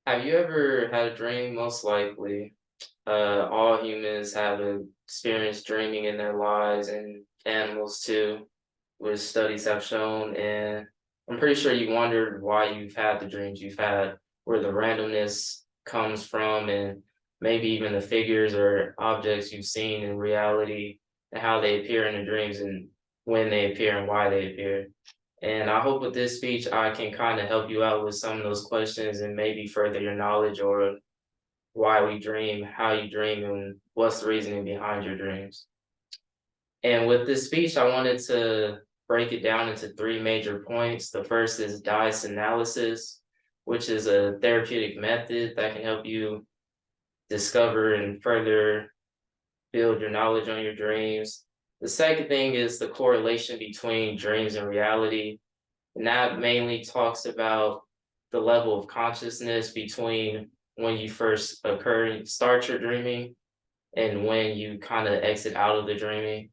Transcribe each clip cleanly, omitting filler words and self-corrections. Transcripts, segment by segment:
Have you ever had a dream? Most likely, all humans have experienced dreaming in their lives, and animals too, which studies have shown. And I'm pretty sure you wondered why you've had the dreams you've had, where the randomness comes from, and maybe even the figures or objects you've seen in reality, and how they appear in the dreams, and when they appear and why they appear. And I hope with this speech, I can kind of help you out with some of those questions and maybe further your knowledge or why we dream, how you dream, and what's the reasoning behind your dreams. And with this speech, I wanted to break it down into three major points. The first is DICE analysis, which is a therapeutic method that can help you discover and further build your knowledge on your dreams. The second thing is the correlation between dreams and reality. And that mainly talks about the level of consciousness between when you first start your dreaming and when you kind of exit out of the dreaming.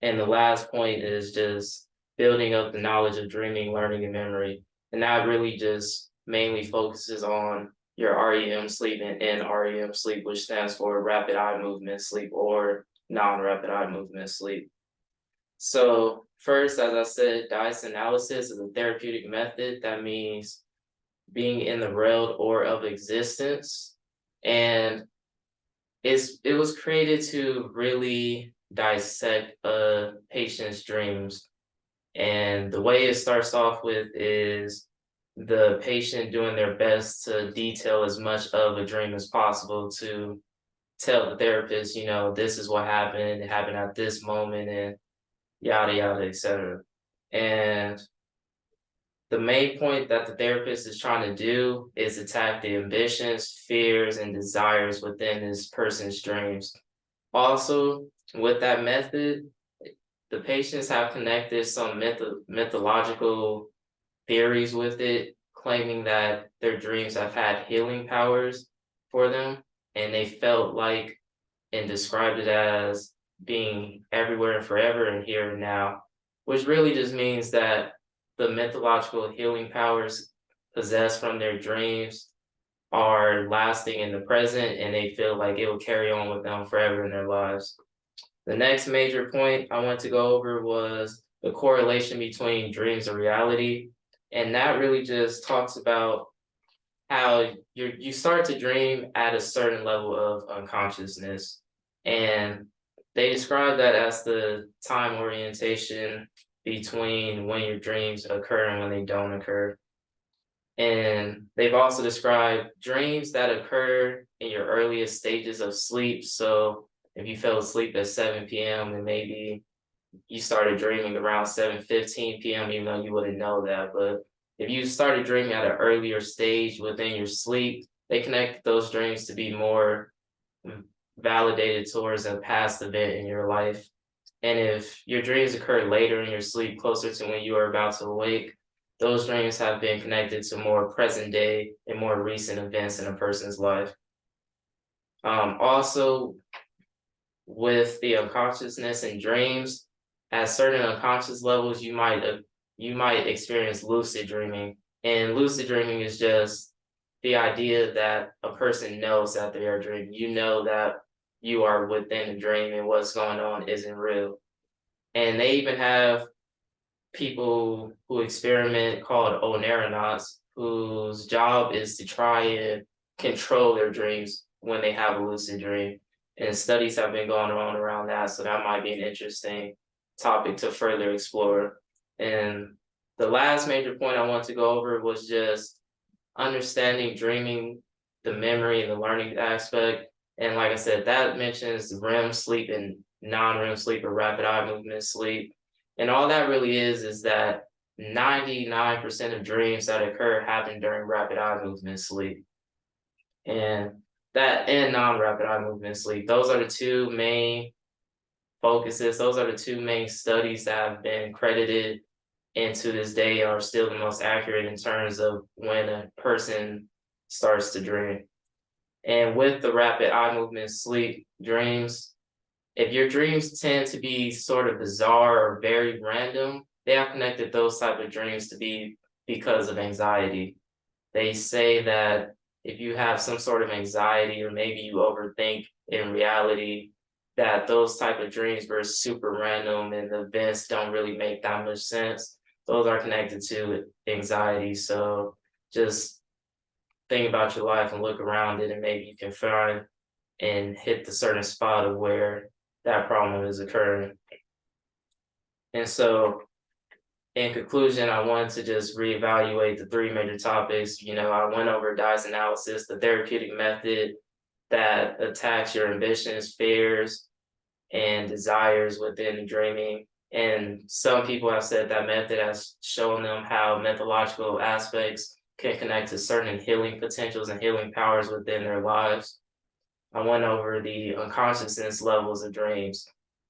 And the last point is just building up the knowledge of dreaming, learning, and memory. And that really just mainly focuses on your REM sleep and NREM sleep, which stands for rapid eye movement sleep or non-rapid eye movement sleep. So first, as I said, DICE analysis is a therapeutic method. That means being in the realm or of existence. And it was created to really dissect a patient's dreams. And the way it starts off with is the patient doing their best to detail as much of a dream as possible to tell the therapist, this is what happened, it happened at this moment, and yada yada, etc. And the main point that the therapist is trying to do is attack the ambitions, fears, and desires within this person's dreams. Also, with that method, the patients have connected some mythological theories with it, claiming that their dreams have had healing powers for them, and they felt like and described it as being everywhere and forever and here and now, which really just means that the mythological healing powers possessed from their dreams are lasting in the present and they feel like it will carry on with them forever in their lives. The next major point I want to go over was the correlation between dreams and reality. And that really just talks about how you start to dream at a certain level of unconsciousness. And they describe that as the time orientation between when your dreams occur and when they don't occur. And they've also described dreams that occur in your earliest stages of sleep. So if you fell asleep at 7 p.m. and maybe you started dreaming around 7:15 p.m., even though you wouldn't know that. But if you started dreaming at an earlier stage within your sleep, they connect those dreams to be more validated towards a past event in your life. And if your dreams occur later in your sleep, closer to when you are about to awake, those dreams have been connected to more present day and more recent events in a person's life. Also, with the unconsciousness and dreams, at certain unconscious levels, you might experience lucid dreaming. And lucid dreaming is just the idea that a person knows that they are dreaming. You know that you are within a dream and what's going on isn't real. And they even have people who experiment called oneironauts, whose job is to try and control their dreams when they have a lucid dream. And studies have been going on around that, so that might be an interesting topic to further explore. And the last major point I want to go over was just understanding dreaming, the memory and the learning aspect. And like I said, that mentions REM sleep and non-REM sleep or rapid eye movement sleep. And all that really is that 99% of dreams that occur happen during rapid eye movement sleep. And that and non-rapid eye movement sleep, those are the two main focuses. Those are the two main studies that have been credited and to this day are still the most accurate in terms of when a person starts to dream. And with the rapid eye movement sleep dreams, if your dreams tend to be sort of bizarre or very random, they have connected those type of dreams to be because of anxiety. They say that if you have some sort of anxiety or maybe you overthink in reality, that those type of dreams were super random and the events don't really make that much sense. Those are connected to anxiety. So just think about your life and look around it, and maybe you can find and hit the certain spot of where that problem is occurring. And so, in conclusion, I wanted to just reevaluate the three major topics. I went over dice analysis, the therapeutic method that attacks your ambitions, fears, and desires within dreaming. And some people have said that method has shown them how methodological aspects can connect to certain healing potentials and healing powers within their lives. I went over the unconsciousness levels of dreams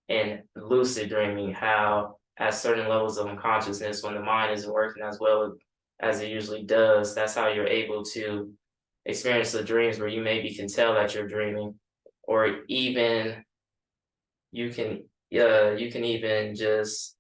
and lucid dreaming, how at certain levels of unconsciousness, when the mind isn't working as well as it usually does, that's how you're able to experience the dreams where you maybe can tell that you're dreaming, or even you can even just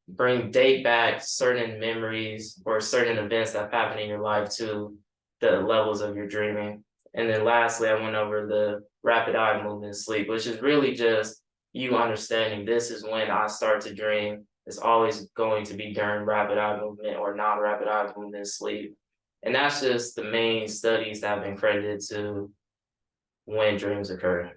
date back certain memories or certain events that happened in your life to the levels of your dreaming. And then lastly, I went over the rapid eye movement sleep, which is really just you understanding this is when I start to dream. It's always going to be during rapid eye movement or non-rapid eye movement sleep. And that's just the main studies that have been credited to when dreams occur.